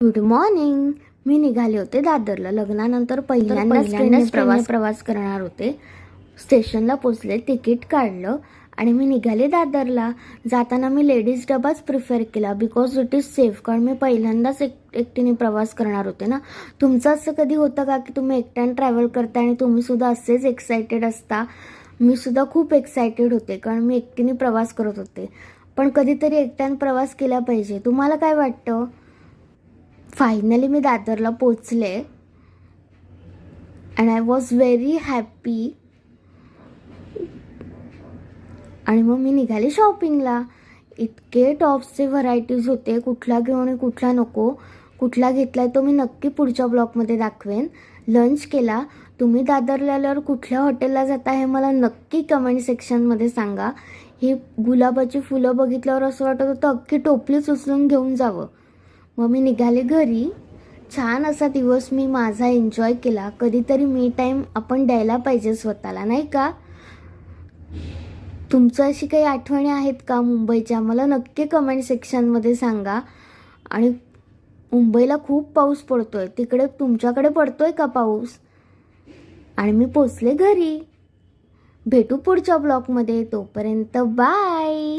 Good morning. मी निघाले होते दादरला. लग्नानंतर पहिल्यांदाच प्रवास करणार होते. स्टेशनला पोचले, तिकीट काढलं आणि मी निघाले दादरला. जाताना मी लेडीज डबाच प्रिफर केला बिकॉज इट इज सेफ. कारण मी पहिल्यांदाच एकटीने प्रवास करणार होते ना. तुमचं असं कधी होतं का की तुम्ही एकट्याने ट्रॅव्हल करता आणि तुम्ही सुद्धा असेच एक्सायटेड असता? मी सुद्धा खूप एक्सायटेड होते कारण मी एकटीने प्रवास करत होते. पण कधीतरी एकट्याने प्रवास केला पाहिजे. तुम्हाला काय वाटतं? फायनली मी दादरला पोचले and I was very happy. आणि मग मी निघाले शॉपिंगला. इतके टॉप्सचे व्हरायटीज होते, कुठला घेऊ आणि कुठला नको. कुठला घेतलाय तो मी नक्की पुढच्या ब्लॉगमध्ये दाखवेन. लंच केला. तुम्ही दादरला आल्यावर कुठल्या हॉटेलला जाता हे मला नक्की कमेंट सेक्शनमध्ये सांगा. ही गुलाबाची फुलं बघितल्यावर असं वाटत होतं अख्खी टोपलीच उचलून घेऊन जावं. मग मी निघाले घरी. छान असा दिवस मी माझा एन्जॉय केला. कधीतरी मी टाईम आपण द्यायला पाहिजे स्वतःला, नाही का? तुमचं अशी काही आठवणी आहेत का मुंबईच्या? मला नक्की कमेंट सेक्शनमध्ये सांगा. आणि मुंबईला खूप पाऊस पडतोय. तिकडे तुमच्याकडे पडतोय का पाऊस? आणि मी पोचले घरी. भेटू पुढच्या ब्लॉगमध्ये. तोपर्यंत बाय.